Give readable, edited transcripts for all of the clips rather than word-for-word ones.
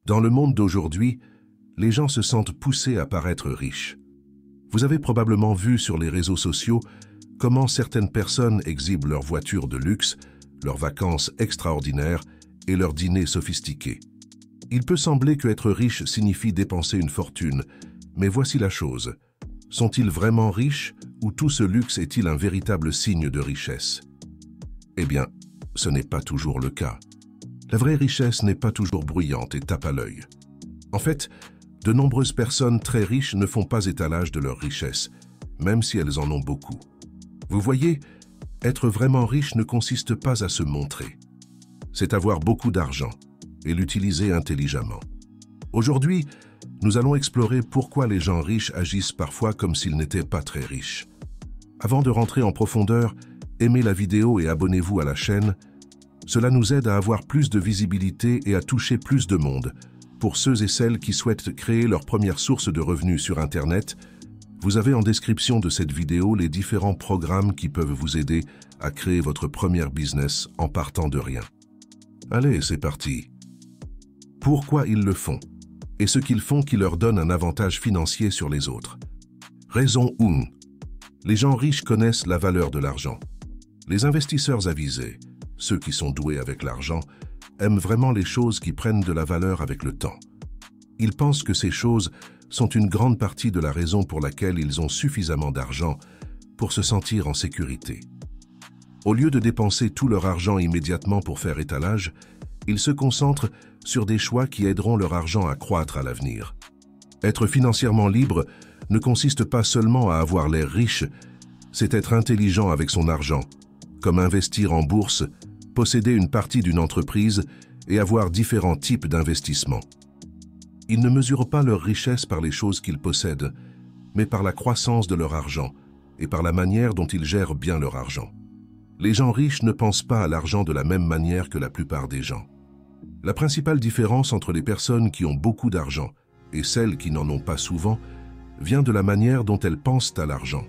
Dans le monde d'aujourd'hui, les gens se sentent poussés à paraître riches. Vous avez probablement vu sur les réseaux sociaux comment certaines personnes exhibent leurs voitures de luxe, leurs vacances extraordinaires et leurs dîners sophistiqués. Il peut sembler que être riche signifie dépenser une fortune, mais voici la chose. Sont-ils vraiment riches ou tout ce luxe est-il un véritable signe de richesse? Eh bien, ce n'est pas toujours le cas. La vraie richesse n'est pas toujours bruyante et tape à l'œil. En fait, de nombreuses personnes très riches ne font pas étalage de leur richesse, même si elles en ont beaucoup. Vous voyez, être vraiment riche ne consiste pas à se montrer. C'est avoir beaucoup d'argent et l'utiliser intelligemment. Aujourd'hui, nous allons explorer pourquoi les gens riches agissent parfois comme s'ils n'étaient pas très riches. Avant de rentrer en profondeur, aimez la vidéo et abonnez-vous à la chaîne. Cela nous aide à avoir plus de visibilité et à toucher plus de monde. Pour ceux et celles qui souhaitent créer leur première source de revenus sur Internet, vous avez en description de cette vidéo les différents programmes qui peuvent vous aider à créer votre premier business en partant de rien. Allez, c'est parti. Pourquoi ils le font? Et ce qu'ils font qui leur donne un avantage financier sur les autres. Raison 1. Les gens riches connaissent la valeur de l'argent. Les investisseurs avisés, ceux qui sont doués avec l'argent, aiment vraiment les choses qui prennent de la valeur avec le temps. Ils pensent que ces choses sont une grande partie de la raison pour laquelle ils ont suffisamment d'argent pour se sentir en sécurité. Au lieu de dépenser tout leur argent immédiatement pour faire étalage, ils se concentrent sur des choix qui aideront leur argent à croître à l'avenir. Être financièrement libre ne consiste pas seulement à avoir l'air riche, c'est être intelligent avec son argent, comme investir en bourse, posséder une partie d'une entreprise et avoir différents types d'investissements. Ils ne mesurent pas leur richesse par les choses qu'ils possèdent, mais par la croissance de leur argent et par la manière dont ils gèrent bien leur argent. Les gens riches ne pensent pas à l'argent de la même manière que la plupart des gens. La principale différence entre les personnes qui ont beaucoup d'argent et celles qui n'en ont pas souvent vient de la manière dont elles pensent à l'argent.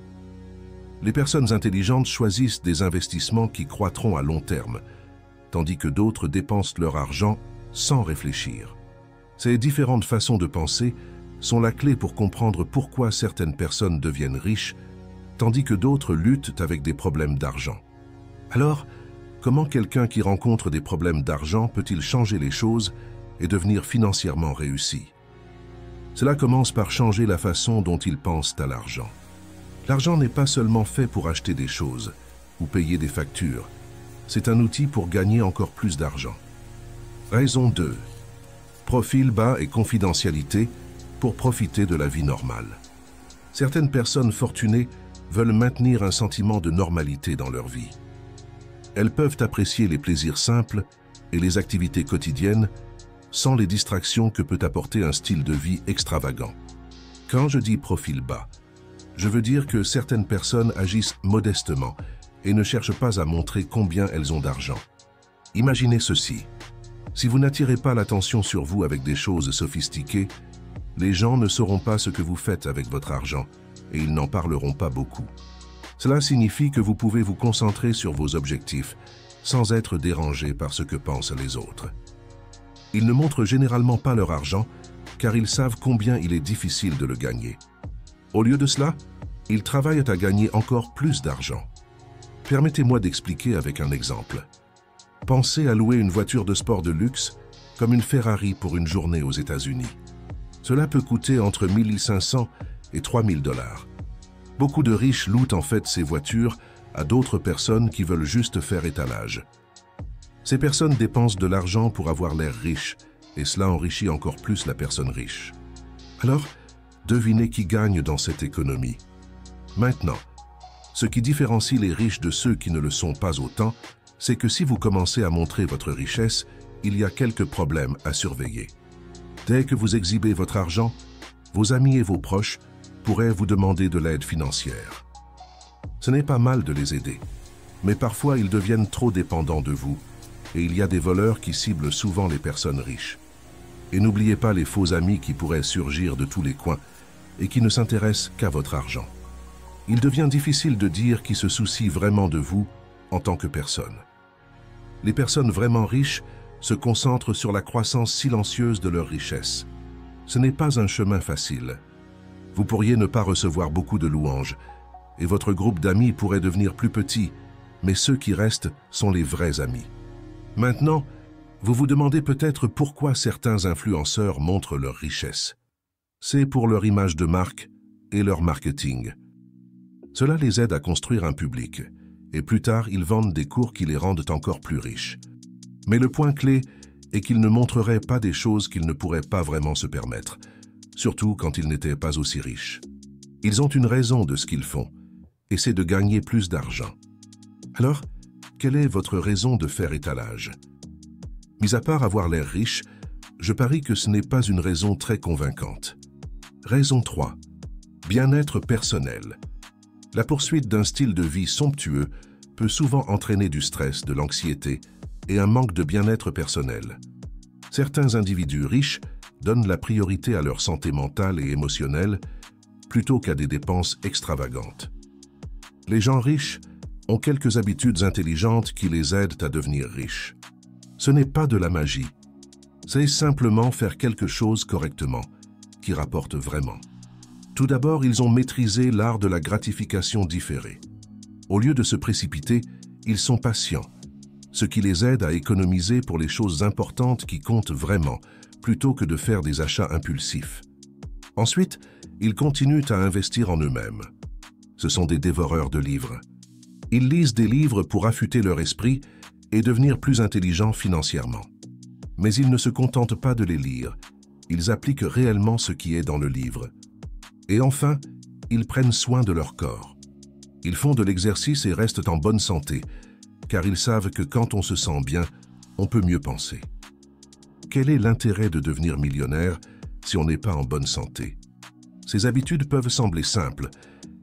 Les personnes intelligentes choisissent des investissements qui croîtront à long terme, tandis que d'autres dépensent leur argent sans réfléchir. Ces différentes façons de penser sont la clé pour comprendre pourquoi certaines personnes deviennent riches, tandis que d'autres luttent avec des problèmes d'argent. Alors, comment quelqu'un qui rencontre des problèmes d'argent peut-il changer les choses et devenir financièrement réussi? Cela commence par changer la façon dont ils pensent à l'argent. L'argent n'est pas seulement fait pour acheter des choses ou payer des factures. C'est un outil pour gagner encore plus d'argent. Raison 2. Profil bas et confidentialité pour profiter de la vie normale. Certaines personnes fortunées veulent maintenir un sentiment de normalité dans leur vie. Elles peuvent apprécier les plaisirs simples et les activités quotidiennes sans les distractions que peut apporter un style de vie extravagant. Quand je dis profil bas, je veux dire que certaines personnes agissent modestement et ne cherchent pas à montrer combien elles ont d'argent. Imaginez ceci. Si vous n'attirez pas l'attention sur vous avec des choses sophistiquées, les gens ne sauront pas ce que vous faites avec votre argent et ils n'en parleront pas beaucoup. Cela signifie que vous pouvez vous concentrer sur vos objectifs sans être dérangé par ce que pensent les autres. Ils ne montrent généralement pas leur argent car ils savent combien il est difficile de le gagner. Au lieu de cela, ils travaillent à gagner encore plus d'argent. Permettez-moi d'expliquer avec un exemple. Pensez à louer une voiture de sport de luxe comme une Ferrari pour une journée aux États-Unis. Cela peut coûter entre 1 500 et 3 000 $. Beaucoup de riches louent en fait ces voitures à d'autres personnes qui veulent juste faire étalage. Ces personnes dépensent de l'argent pour avoir l'air riche et cela enrichit encore plus la personne riche. Alors, devinez qui gagne dans cette économie. Maintenant, ce qui différencie les riches de ceux qui ne le sont pas autant, c'est que si vous commencez à montrer votre richesse, il y a quelques problèmes à surveiller. Dès que vous exhibez votre argent, vos amis et vos proches pourraient vous demander de l'aide financière. Ce n'est pas mal de les aider, mais parfois ils deviennent trop dépendants de vous et il y a des voleurs qui ciblent souvent les personnes riches. Et n'oubliez pas les faux amis qui pourraient surgir de tous les coins et qui ne s'intéressent qu'à votre argent. Il devient difficile de dire qui se soucie vraiment de vous en tant que personne. Les personnes vraiment riches se concentrent sur la croissance silencieuse de leur richesse. Ce n'est pas un chemin facile. Vous pourriez ne pas recevoir beaucoup de louanges, et votre groupe d'amis pourrait devenir plus petit, mais ceux qui restent sont les vrais amis. Maintenant, vous vous demandez peut-être pourquoi certains influenceurs montrent leur richesse. C'est pour leur image de marque et leur marketing. Cela les aide à construire un public, et plus tard, ils vendent des cours qui les rendent encore plus riches. Mais le point clé est qu'ils ne montreraient pas des choses qu'ils ne pourraient pas vraiment se permettre, surtout quand ils n'étaient pas aussi riches. Ils ont une raison de ce qu'ils font, et c'est de gagner plus d'argent. Alors, quelle est votre raison de faire étalage? Mis à part avoir l'air riche, je parie que ce n'est pas une raison très convaincante. Raison 3. Bien-être personnel. La poursuite d'un style de vie somptueux peut souvent entraîner du stress, de l'anxiété et un manque de bien-être personnel. Certains individus riches donnent la priorité à leur santé mentale et émotionnelle plutôt qu'à des dépenses extravagantes. Les gens riches ont quelques habitudes intelligentes qui les aident à devenir riches. Ce n'est pas de la magie, c'est simplement faire quelque chose correctement, qui rapporte vraiment. Tout d'abord, ils ont maîtrisé l'art de la gratification différée. Au lieu de se précipiter, ils sont patients, ce qui les aide à économiser pour les choses importantes qui comptent vraiment, plutôt que de faire des achats impulsifs. Ensuite, ils continuent à investir en eux-mêmes. Ce sont des dévoreurs de livres. Ils lisent des livres pour affûter leur esprit et devenir plus intelligents financièrement. Mais ils ne se contentent pas de les lire, ils appliquent réellement ce qui est dans le livre. Et enfin, ils prennent soin de leur corps. Ils font de l'exercice et restent en bonne santé, car ils savent que quand on se sent bien, on peut mieux penser. Quel est l'intérêt de devenir millionnaire si on n'est pas en bonne santé? Ces habitudes peuvent sembler simples,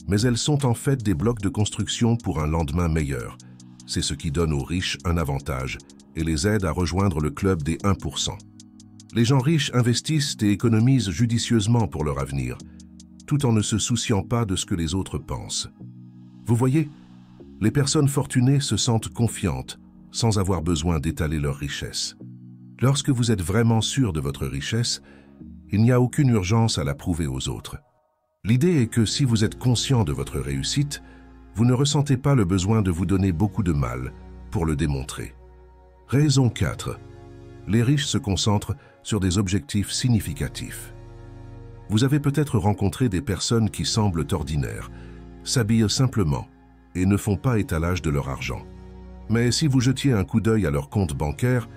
mais elles sont en fait des blocs de construction pour un lendemain meilleur. C'est ce qui donne aux riches un avantage et les aide à rejoindre le club des 1%. Les gens riches investissent et économisent judicieusement pour leur avenir, tout en ne se souciant pas de ce que les autres pensent. Vous voyez, les personnes fortunées se sentent confiantes, sans avoir besoin d'étaler leur richesse. Lorsque vous êtes vraiment sûr de votre richesse, il n'y a aucune urgence à la prouver aux autres. L'idée est que si vous êtes conscient de votre réussite, vous ne ressentez pas le besoin de vous donner beaucoup de mal pour le démontrer. Raison 4. Les riches se concentrent sur des objectifs significatifs. Vous avez peut-être rencontré des personnes qui semblent ordinaires, s'habillent simplement et ne font pas étalage de leur argent. Mais si vous jetiez un coup d'œil à leur compte bancaire,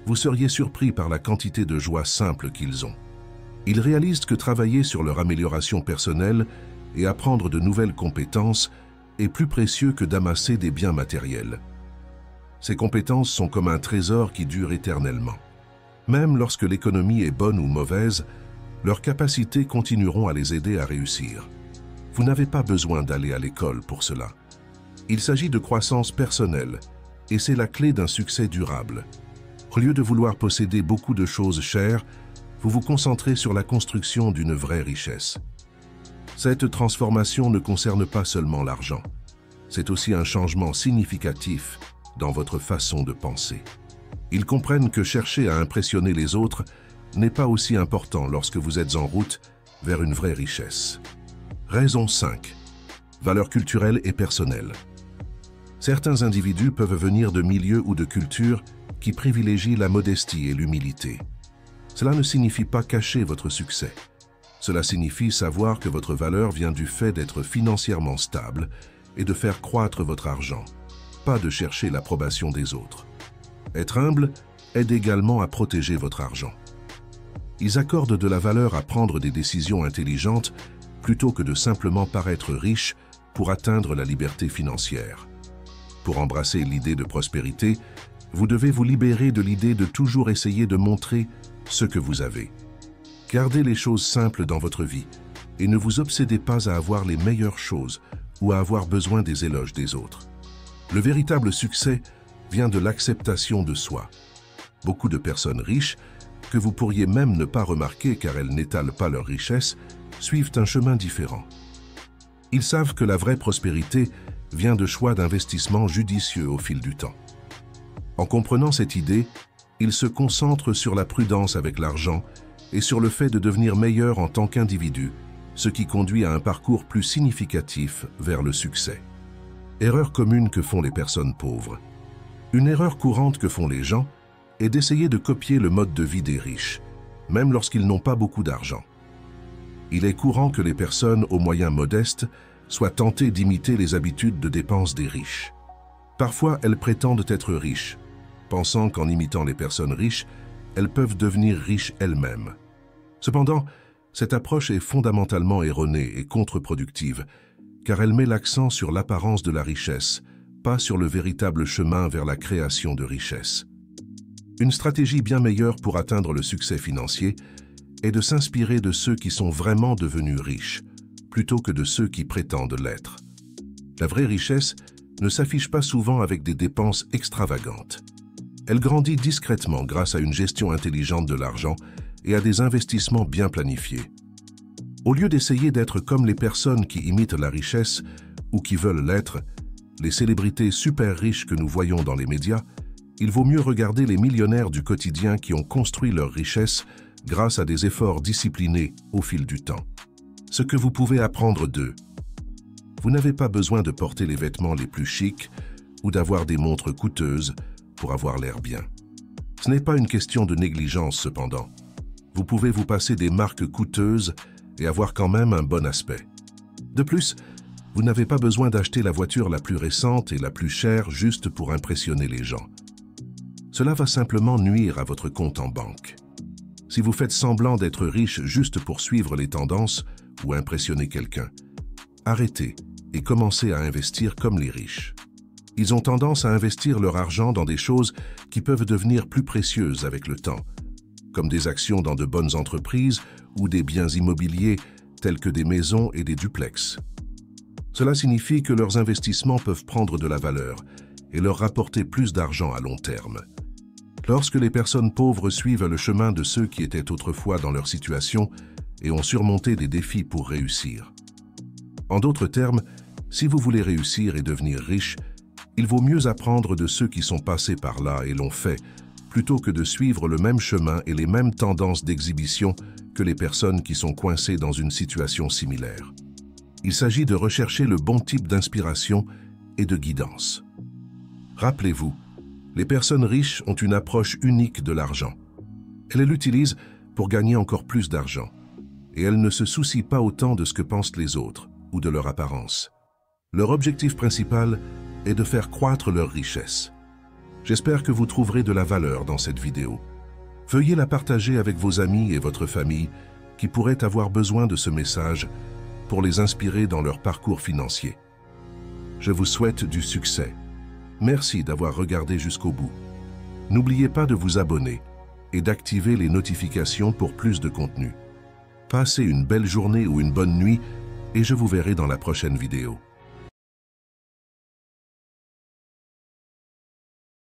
vous seriez surpris par la quantité de joie simple qu'ils ont. Ils réalisent que travailler sur leur amélioration personnelle et apprendre de nouvelles compétences est plus précieux que d'amasser des biens matériels. Ces compétences sont comme un trésor qui dure éternellement. Même lorsque l'économie est bonne ou mauvaise, leurs capacités continueront à les aider à réussir. Vous n'avez pas besoin d'aller à l'école pour cela. Il s'agit de croissance personnelle, et c'est la clé d'un succès durable. Au lieu de vouloir posséder beaucoup de choses chères, vous vous concentrez sur la construction d'une vraie richesse. Cette transformation ne concerne pas seulement l'argent. C'est aussi un changement significatif dans votre façon de penser. Ils comprennent que chercher à impressionner les autres n'est pas aussi important lorsque vous êtes en route vers une vraie richesse. Raison 5. Valeurs culturelles et personnelles. Certains individus peuvent venir de milieux ou de cultures qui privilégient la modestie et l'humilité. Cela ne signifie pas cacher votre succès. Cela signifie savoir que votre valeur vient du fait d'être financièrement stable et de faire croître votre argent, pas de chercher l'approbation des autres. Être humble aide également à protéger votre argent. Ils accordent de la valeur à prendre des décisions intelligentes plutôt que de simplement paraître riches pour atteindre la liberté financière. Pour embrasser l'idée de prospérité, vous devez vous libérer de l'idée de toujours essayer de montrer ce que vous avez. Gardez les choses simples dans votre vie et ne vous obsédez pas à avoir les meilleures choses ou à avoir besoin des éloges des autres. Le véritable succès vient de l'acceptation de soi. Beaucoup de personnes riches, que vous pourriez même ne pas remarquer car elles n'étalent pas leur richesse, suivent un chemin différent. Ils savent que la vraie prospérité vient de choix d'investissement judicieux au fil du temps. En comprenant cette idée, Ils se concentrent sur la prudence avec l'argent et sur le fait de devenir meilleur en tant qu'individu, ce qui conduit à un parcours plus significatif vers le succès. Erreur commune que font les personnes pauvres. Une erreur courante que font les gens est d'essayer de copier le mode de vie des riches, même lorsqu'ils n'ont pas beaucoup d'argent. Il est courant que les personnes aux moyens modestes soient tentées d'imiter les habitudes de dépenses des riches. Parfois, elles prétendent être riches, pensant qu'en imitant les personnes riches, elles peuvent devenir riches elles-mêmes. Cependant, cette approche est fondamentalement erronée et contre-productive, car elle met l'accent sur l'apparence de la richesse, pas sur le véritable chemin vers la création de richesse. Une stratégie bien meilleure pour atteindre le succès financier est de s'inspirer de ceux qui sont vraiment devenus riches, plutôt que de ceux qui prétendent l'être. La vraie richesse ne s'affiche pas souvent avec des dépenses extravagantes. Elle grandit discrètement grâce à une gestion intelligente de l'argent et à des investissements bien planifiés. Au lieu d'essayer d'être comme les personnes qui imitent la richesse ou qui veulent l'être, les célébrités super riches que nous voyons dans les médias, il vaut mieux regarder les millionnaires du quotidien qui ont construit leur richesse grâce à des efforts disciplinés au fil du temps. Ce que vous pouvez apprendre d'eux. Vous n'avez pas besoin de porter les vêtements les plus chics ou d'avoir des montres coûteuses pour avoir l'air bien. Ce n'est pas une question de négligence cependant. Vous pouvez vous passer des marques coûteuses et avoir quand même un bon aspect. De plus, vous n'avez pas besoin d'acheter la voiture la plus récente et la plus chère juste pour impressionner les gens. Cela va simplement nuire à votre compte en banque. Si vous faites semblant d'être riche juste pour suivre les tendances ou impressionner quelqu'un, arrêtez et commencez à investir comme les riches. Ils ont tendance à investir leur argent dans des choses qui peuvent devenir plus précieuses avec le temps, comme des actions dans de bonnes entreprises ou des biens immobiliers tels que des maisons et des duplex. Cela signifie que leurs investissements peuvent prendre de la valeur et leur rapporter plus d'argent à long terme. Lorsque les personnes pauvres suivent le chemin de ceux qui étaient autrefois dans leur situation et ont surmonté des défis pour réussir. En d'autres termes, si vous voulez réussir et devenir riche, il vaut mieux apprendre de ceux qui sont passés par là et l'ont fait, plutôt que de suivre le même chemin et les mêmes tendances d'exhibition que les personnes qui sont coincées dans une situation similaire. Il s'agit de rechercher le bon type d'inspiration et de guidance. Rappelez-vous, les personnes riches ont une approche unique de l'argent. Elles l'utilisent pour gagner encore plus d'argent, et elles ne se soucient pas autant de ce que pensent les autres ou de leur apparence. Leur objectif principal est de faire croître leur richesse. J'espère que vous trouverez de la valeur dans cette vidéo. Veuillez la partager avec vos amis et votre famille qui pourraient avoir besoin de ce message pour les inspirer dans leur parcours financier. Je vous souhaite du succès. Merci d'avoir regardé jusqu'au bout. N'oubliez pas de vous abonner et d'activer les notifications pour plus de contenu. Passez une belle journée ou une bonne nuit et je vous verrai dans la prochaine vidéo.